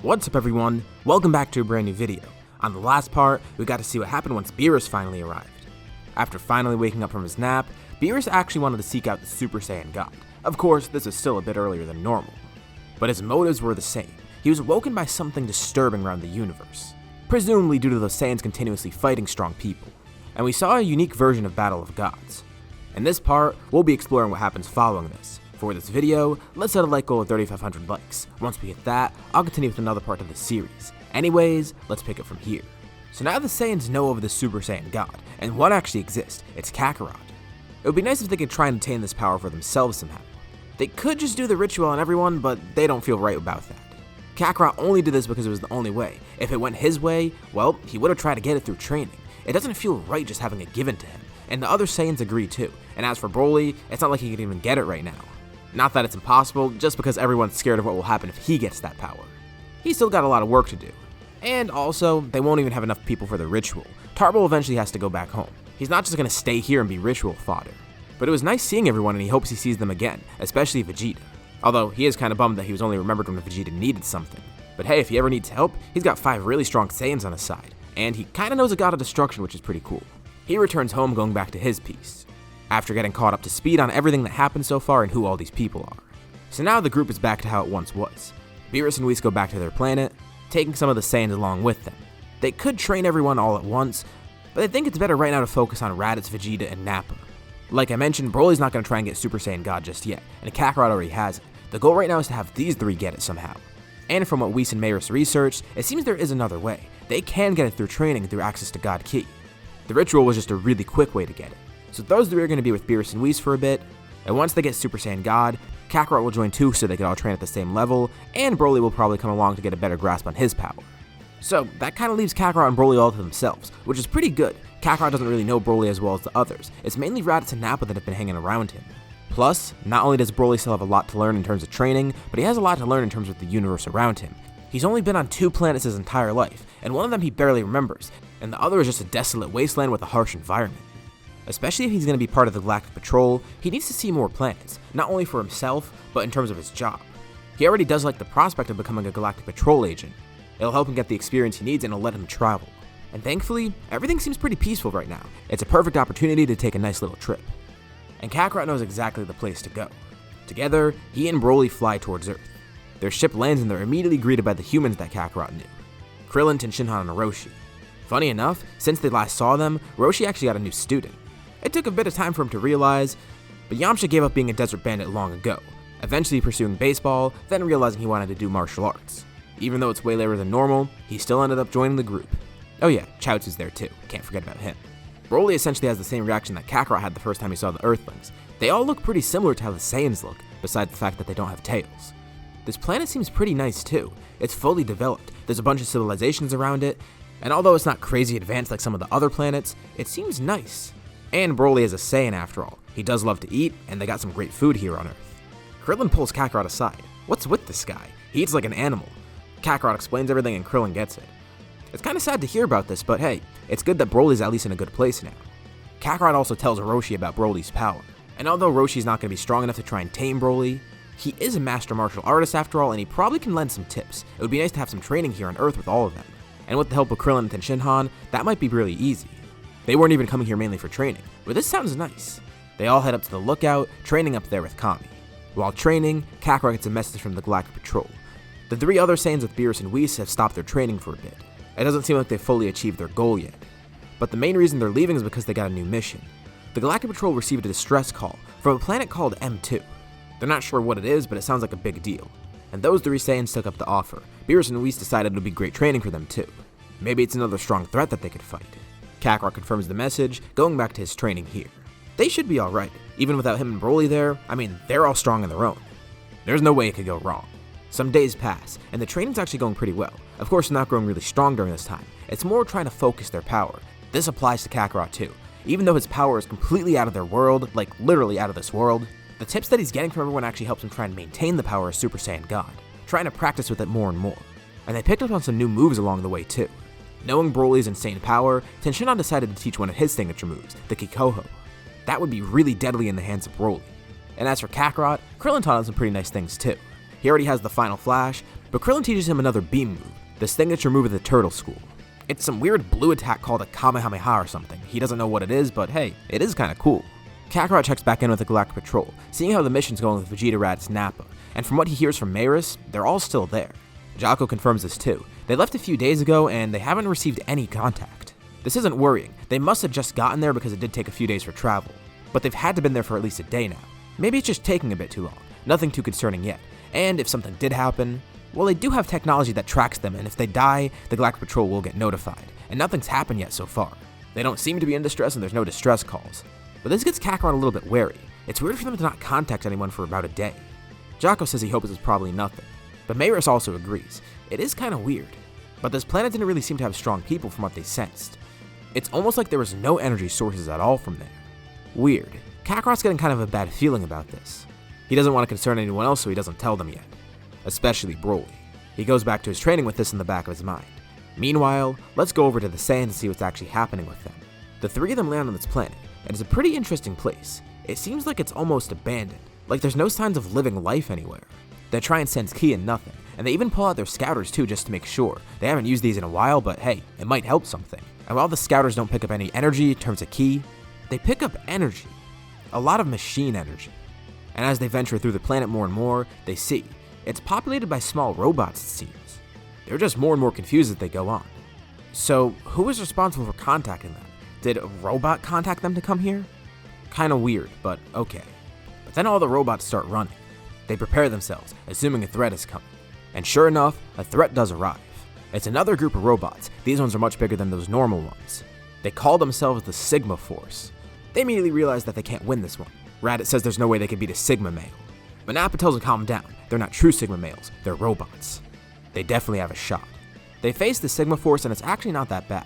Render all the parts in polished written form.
What's up everyone, welcome back to a brand new video. On the last part, we got to see what happened once Beerus finally arrived. After finally waking up from his nap, Beerus actually wanted to seek out the Super Saiyan God. Of course, this is still a bit earlier than normal. But his motives were the same. He was awoken by something disturbing around the universe, presumably due to the Saiyans continuously fighting strong people. And we saw a unique version of Battle of Gods. In this part, we'll be exploring what happens following this. For this video, let's set a like goal of 3,500 likes. Once we hit that, I'll continue with another part of the series. Anyways, let's pick it from here. So now the Saiyans know of the Super Saiyan God, and one actually exists, it's Kakarot. It would be nice if they could try and attain this power for themselves somehow. They could just do the ritual on everyone, but they don't feel right about that. Kakarot only did this because it was the only way. If it went his way, well, he would have tried to get it through training. It doesn't feel right just having it given to him, and the other Saiyans agree too. And as for Broly, it's not like he can even get it right now. Not that it's impossible, just because everyone's scared of what will happen if he gets that power. He's still got a lot of work to do. And also, they won't even have enough people for the ritual. Tarble eventually has to go back home. He's not just going to stay here and be ritual fodder. But it was nice seeing everyone and he hopes he sees them again, especially Vegeta. Although, he is kind of bummed that he was only remembered when Vegeta needed something. But hey, if he ever needs help, he's got 5 really strong Saiyans on his side. And he kinda knows a god of destruction, which is pretty cool. He returns home going back to his piece, after getting caught up to speed on everything that happened so far and who all these people are. So now the group is back to how it once was. Beerus and Whis go back to their planet, taking some of the Saiyans along with them. They could train everyone all at once, but I think it's better right now to focus on Raditz, Vegeta, and Nappa. Like I mentioned, Broly's not going to try and get Super Saiyan God just yet, and Kakarot already has it. The goal right now is to have these 3 get it somehow. And from what Whis and Mayris researched, it seems there is another way. They can get it through training through access to God Ki. The ritual was just a really quick way to get it. So those 3 are going to be with Beerus and Whis for a bit, and once they get Super Saiyan God, Kakarot will join too so they can all train at the same level, and Broly will probably come along to get a better grasp on his power. So that kind of leaves Kakarot and Broly all to themselves, which is pretty good. Kakarot doesn't really know Broly as well as the others. It's mainly Raditz and Nappa that have been hanging around him. Plus, not only does Broly still have a lot to learn in terms of training, but he has a lot to learn in terms of the universe around him. He's only been on 2 planets his entire life, and one of them he barely remembers, and the other is just a desolate wasteland with a harsh environment. Especially if he's going to be part of the Galactic Patrol, he needs to see more planets, not only for himself, but in terms of his job. He already does like the prospect of becoming a Galactic Patrol agent. It'll help him get the experience he needs and it'll let him travel. And thankfully, everything seems pretty peaceful right now. It's a perfect opportunity to take a nice little trip. And Kakarot knows exactly the place to go. Together, he and Broly fly towards Earth. Their ship lands and they're immediately greeted by the humans that Kakarot knew: Krillin, Tenshinhan, and Roshi. Funny enough, since they last saw them, Roshi actually got a new student. It took a bit of time for him to realize, but Yamcha gave up being a desert bandit long ago, eventually pursuing baseball, then realizing he wanted to do martial arts. Even though it's way later than normal, he still ended up joining the group. Oh yeah, Chaozu's there too, can't forget about him. Broly essentially has the same reaction that Kakarot had the first time he saw the Earthlings. They all look pretty similar to how the Saiyans look, besides the fact that they don't have tails. This planet seems pretty nice too. It's fully developed, there's a bunch of civilizations around it, and although it's not crazy advanced like some of the other planets, it seems nice. And Broly is a Saiyan after all. He does love to eat, and they got some great food here on Earth. Krillin pulls Kakarot aside. What's with this guy? He eats like an animal. Kakarot explains everything and Krillin gets it. It's kinda sad to hear about this, but hey, it's good that Broly's at least in a good place now. Kakarot also tells Roshi about Broly's power. And although Roshi's not gonna be strong enough to try and tame Broly, he is a master martial artist after all, and he probably can lend some tips. It would be nice to have some training here on Earth with all of them. And with the help of Krillin and Tenshinhan, that might be really easy. They weren't even coming here mainly for training, but this sounds nice. They all head up to the lookout, training up there with Kami. While training, Kakarot gets a message from the Galactic Patrol. The 3 other Saiyans with Beerus and Whis have stopped their training for a bit. It doesn't seem like they've fully achieved their goal yet. But the main reason they're leaving is because they got a new mission. The Galactic Patrol received a distress call from a planet called M2. They're not sure what it is, but it sounds like a big deal. And those 3 Saiyans took up the offer. Beerus and Whis decided it would be great training for them too. Maybe it's another strong threat that they could fight. Kakarot confirms the message, going back to his training here. They should be alright. Even without him and Broly there, I mean, they're all strong on their own. There's no way it could go wrong. Some days pass, and the training's actually going pretty well. Of course, not growing really strong during this time. It's more trying to focus their power. This applies to Kakarot too. Even though his power is completely out of their world, like literally out of this world, the tips that he's getting from everyone actually helps him try and maintain the power of Super Saiyan God, trying to practice with it more and more. And they picked up on some new moves along the way too. Knowing Broly's insane power, Tenshinhan decided to teach one of his signature moves, the Kikoho. That would be really deadly in the hands of Broly. And as for Kakarot, Krillin taught him some pretty nice things too. He already has the Final Flash, But Krillin teaches him another beam move, the signature move of the Turtle School. It's some weird blue attack called a Kamehameha or something. He doesn't know what it is, but hey, it is kinda cool. Kakarot checks back in with the Galactic Patrol, seeing how the mission's going with Vegeta, Raditz, Nappa, and from what he hears from Maris, they're all still there. Jocko confirms this too. They left a few days ago and they haven't received any contact. This isn't worrying. They must have just gotten there because it did take a few days for travel. But they've had to been there for at least a day now. Maybe it's just taking a bit too long. Nothing too concerning yet. And if something did happen, well, they do have technology that tracks them, and if they die, the Galactic Patrol will get notified. And nothing's happened yet so far. They don't seem to be in distress and there's no distress calls. But this gets Kakarot a little bit wary. It's weird for them to not contact anyone for about a day. Jocko says he hopes it's probably nothing. But Maris also agrees. It is kind of weird. But this planet didn't really seem to have strong people from what they sensed. It's almost like there was no energy sources at all from there. Weird. Kakarot's getting kind of a bad feeling about this. He doesn't want to concern anyone else, so he doesn't tell them yet. Especially Broly. He goes back to his training with this in the back of his mind. Meanwhile, let's go over to the Saiyans and see what's actually happening with them. The three of them land on this planet, and it's a pretty interesting place. It seems like it's almost abandoned, like there's no signs of living life anywhere. They try and sense ki and nothing, and they even pull out their scouters too just to make sure. They haven't used these in a while, but hey, it might help something. And while the scouters don't pick up any energy in terms of ki, they pick up energy. A lot of machine energy. And as they venture through the planet more and more, they see it's populated by small robots, it seems. They're just more and more confused as they go on. So, who is responsible for contacting them? Did a robot contact them to come here? Kinda weird, but okay. But then all the robots start running. They prepare themselves, assuming a threat is coming. And sure enough, a threat does arrive. It's another group of robots. These ones are much bigger than those normal ones. They call themselves the Sigma Force. They immediately realize that they can't win this one. Raditz says there's no way they can beat a Sigma male. But Nappa tells them to calm down. They're not true Sigma males, they're robots. They definitely have a shot. They face the Sigma Force and it's actually not that bad.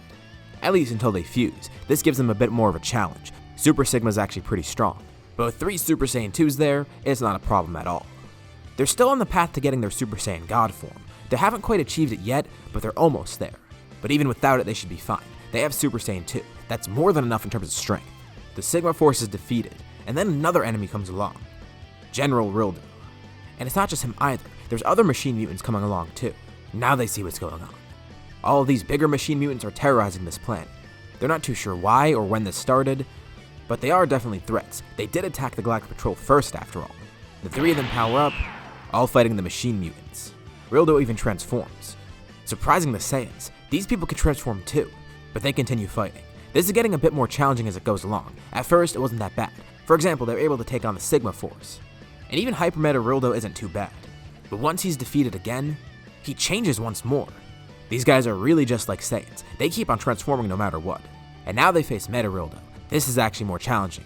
At least until they fuse. This gives them a bit more of a challenge. Super Sigma is actually pretty strong. But with 3 Super Saiyan 2s there, it's not a problem at all. They're still on the path to getting their Super Saiyan God form. They haven't quite achieved it yet, but they're almost there. But even without it, they should be fine. They have Super Saiyan 2. That's more than enough in terms of strength. The Sigma Force is defeated, and then another enemy comes along. General Rildo. And it's not just him either. There's other machine mutants coming along too. Now they see what's going on. All of these bigger machine mutants are terrorizing this planet. They're not too sure why or when this started, but they are definitely threats. They did attack the Galactic Patrol first after all. The 3 of them power up, all fighting the machine mutants. Rildo even transforms. Surprising the Saiyans, these people can transform too, but they continue fighting. This is getting a bit more challenging as it goes along. At first, it wasn't that bad. For example, they're able to take on the Sigma Force. And even Hyper Meta Rildo isn't too bad. But once he's defeated again, he changes once more. These guys are really just like Saiyans. They keep on transforming no matter what. And now they face Meta Rildo. This is actually more challenging.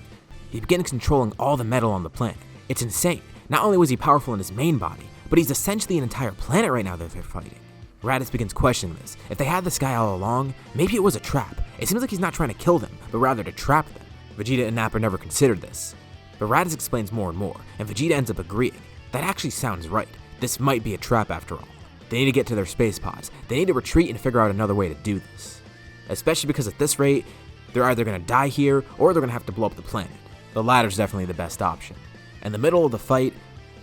He begins controlling all the metal on the planet. It's insane. Not only was he powerful in his main body, but he's essentially an entire planet right now that they're fighting. Raditz begins questioning this. If they had this guy all along, maybe it was a trap. It seems like he's not trying to kill them, but rather to trap them. Vegeta and Nappa never considered this. But Raditz explains more and more, and Vegeta ends up agreeing. That actually sounds right. This might be a trap after all. They need to get to their space pods. They need to retreat and figure out another way to do this. Especially because at this rate, they're either going to die here, or they're going to have to blow up the planet. The latter's definitely the best option. In the middle of the fight,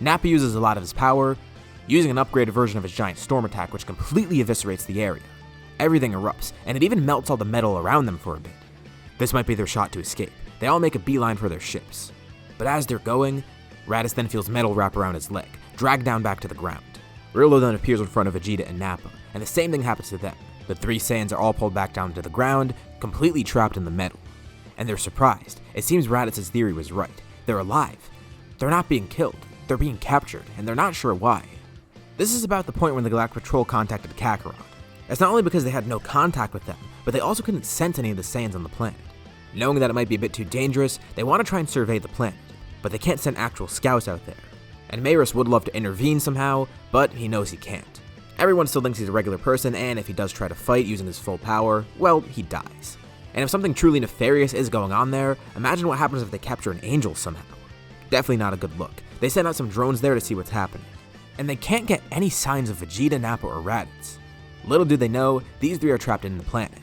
Nappa uses a lot of his power, using an upgraded version of his giant storm attack which completely eviscerates the area. Everything erupts, and it even melts all the metal around them for a bit. This might be their shot to escape. They all make a beeline for their ships. But as they're going, Raditz then feels metal wrap around his leg, dragged down back to the ground. Rildo then appears in front of Vegeta and Nappa, and the same thing happens to them. The 3 Saiyans are all pulled back down to the ground, completely trapped in the metal. And they're surprised. It seems Raditz's theory was right. They're alive. They're not being killed. They're being captured, and they're not sure why. This is about the point when the Galactic Patrol contacted Kakarot. It's not only because they had no contact with them, but they also couldn't sense any of the Saiyans on the planet. Knowing that it might be a bit too dangerous, they want to try and survey the planet, but they can't send actual scouts out there. And Maris would love to intervene somehow, but he knows he can't. Everyone still thinks he's a regular person, and if he does try to fight using his full power, well, he dies. And if something truly nefarious is going on there, imagine what happens if they capture an angel somehow. Definitely not a good look. They send out some drones there to see what's happening. And they can't get any signs of Vegeta, Nappa, or Raditz. Little do they know, these 3 are trapped in the planet.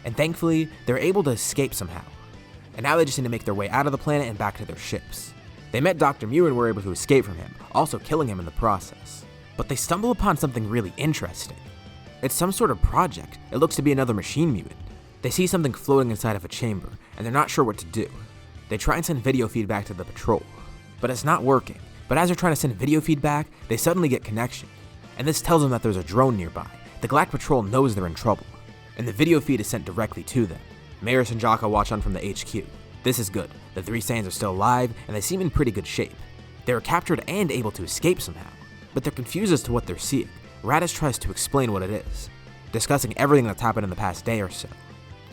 And thankfully, they're able to escape somehow. And now they just need to make their way out of the planet and back to their ships. They met Dr. Mew and were able to escape from him, also killing him in the process. But they stumble upon something really interesting. It's some sort of project. It looks to be another machine mutant. They see something floating inside of a chamber, and they're not sure what to do. They try and send video feedback to the patrol, but it's not working. But as they're trying to send video feedback, they suddenly get connection, and this tells them that there's a drone nearby. The Galactic Patrol knows they're in trouble, and the video feed is sent directly to them. Maris and Jocko watch on from the HQ. This is good. The three Saiyans are still alive, and they seem in pretty good shape. They were captured and able to escape somehow, but they're confused as to what they're seeing. Raditz tries to explain what it is, discussing everything that's happened in the past day or so.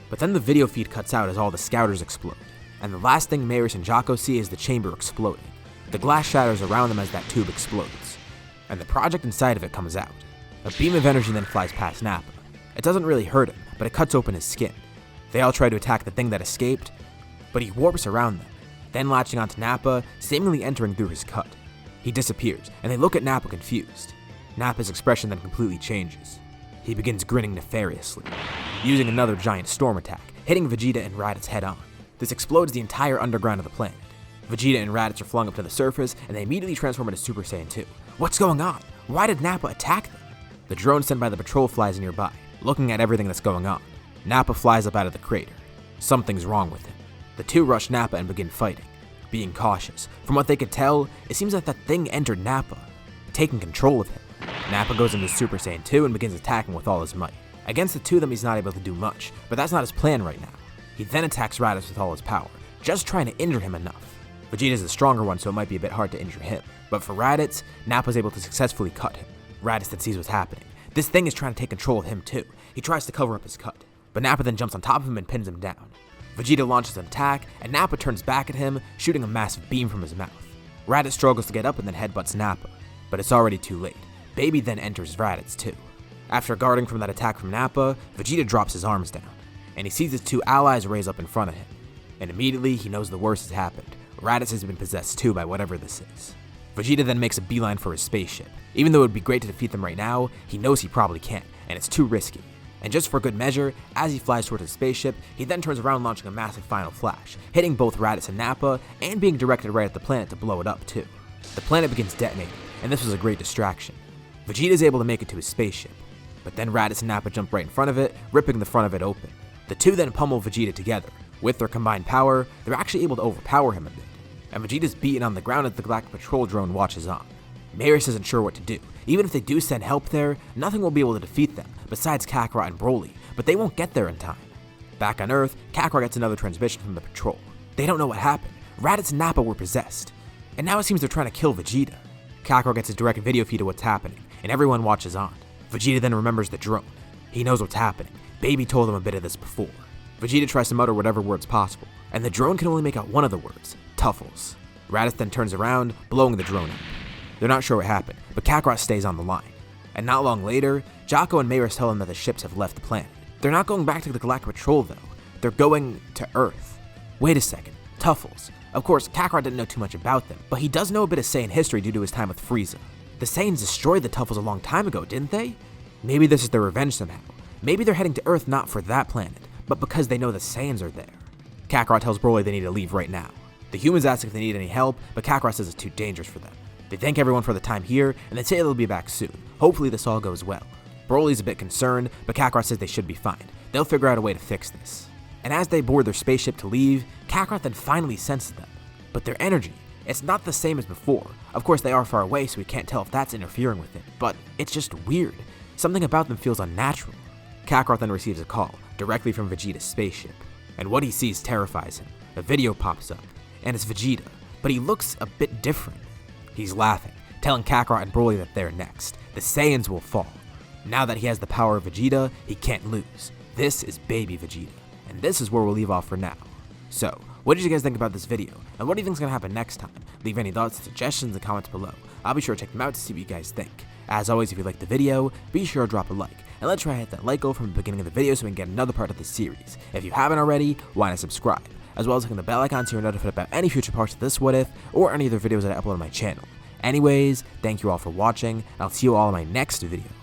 But then the video feed cuts out as all the scouters explode, and the last thing Maris and Jocko see is the chamber exploding. The glass shatters around them as that tube explodes, and the project inside of it comes out. A beam of energy then flies past Nappa. It doesn't really hurt him, but it cuts open his skin. They all try to attack the thing that escaped, but he warps around them, then latching onto Nappa, seemingly entering through his cut. He disappears, and they look at Nappa confused. Nappa's expression then completely changes. He begins grinning nefariously, using another giant storm attack, hitting Vegeta and Raditz head on. This explodes the entire underground of the planet. Vegeta and Raditz are flung up to the surface, and they immediately transform into Super Saiyan 2. What's going on? Why did Nappa attack them? The drone sent by the patrol flies nearby, looking at everything that's going on. Nappa flies up out of the crater. Something's wrong with him. The two rush Nappa and begin fighting, being cautious. From what they could tell, it seems like that thing entered Nappa, taking control of him. Nappa goes into Super Saiyan 2 and begins attacking with all his might. Against the two of them, he's not able to do much, but that's not his plan right now. He then attacks Raditz with all his power, just trying to injure him enough. Vegeta's the stronger one, so it might be a bit hard to injure him. But for Raditz, Nappa's able to successfully cut him. Raditz then sees what's happening. This thing is trying to take control of him too. He tries to cover up his cut, but Nappa then jumps on top of him and pins him down. Vegeta launches an attack, and Nappa turns back at him, shooting a massive beam from his mouth. Raditz struggles to get up and then headbutts Nappa, but it's already too late. Baby then enters Raditz too. After guarding from that attack from Nappa, Vegeta drops his arms down, and he sees his two allies raise up in front of him. And immediately, he knows the worst has happened. Raditz has been possessed too by whatever this is. Vegeta then makes a beeline for his spaceship. Even though it would be great to defeat them right now, he knows he probably can't, and it's too risky. And just for good measure, as he flies towards his spaceship, he then turns around launching a massive final flash, hitting both Raditz and Nappa, and being directed right at the planet to blow it up too. The planet begins detonating, and this was a great distraction. Vegeta is able to make it to his spaceship, but then Raditz and Nappa jump right in front of it, ripping the front of it open. The two then pummel Vegeta together. With their combined power, they're actually able to overpower him a bit, and Vegeta's beaten on the ground as the Galactic Patrol drone watches on. Maris isn't sure what to do. Even if they do send help there, nothing will be able to defeat them, besides Kakarot and Broly, but they won't get there in time. Back on Earth, Kakarot gets another transmission from the patrol. They don't know what happened. Raditz and Nappa were possessed, and now it seems they're trying to kill Vegeta. Kakarot gets his direct video feed of what's happening, and everyone watches on. Vegeta then remembers the drone. He knows what's happening. Baby told him a bit of this before. Vegeta tries to mutter whatever words possible, and the drone can only make out one of the words, Tuffles. Raditz then turns around, blowing the drone up. They're not sure what happened, but Kakarot stays on the line. And not long later, Jocko and Maris tell him that the ships have left the planet. They're not going back to the Galactic Patrol though. They're going to Earth. Wait a second, Tuffles. Of course, Kakarot didn't know too much about them, but he does know a bit of Saiyan history due to his time with Frieza. The Saiyans destroyed the Tuffles a long time ago, didn't they? Maybe this is their revenge somehow. Maybe they're heading to Earth not for that planet, but because they know the Saiyans are there. Kakarot tells Broly they need to leave right now. The humans ask if they need any help, but Kakarot says it's too dangerous for them. They thank everyone for the time here, and they say they'll be back soon. Hopefully this all goes well. Broly's a bit concerned, but Kakarot says they should be fine. They'll figure out a way to fix this. And as they board their spaceship to leave, Kakarot then finally senses them. But their energy, it's not the same as before. Of course they are far away, so we can't tell if that's interfering with it, but it's just weird. Something about them feels unnatural. Kakarot then receives a call, directly from Vegeta's spaceship. And what he sees terrifies him. A video pops up, and it's Vegeta, but he looks a bit different. He's laughing, telling Kakarot and Broly that they're next. The Saiyans will fall. Now that he has the power of Vegeta, he can't lose. This is baby Vegeta, and this is where we'll leave off for now. So, what did you guys think about this video, and what do you think is going to happen next time? Leave any thoughts and suggestions in the comments below. I'll be sure to check them out to see what you guys think. As always, if you liked the video, be sure to drop a like, and let's try to hit that like goal from the beginning of the video so we can get another part of the series. If you haven't already, why not subscribe, as well as clicking the bell icon so you're notified about any future parts of this What If, or any other videos that I upload on my channel. Anyways, thank you all for watching, and I'll see you all in my next video.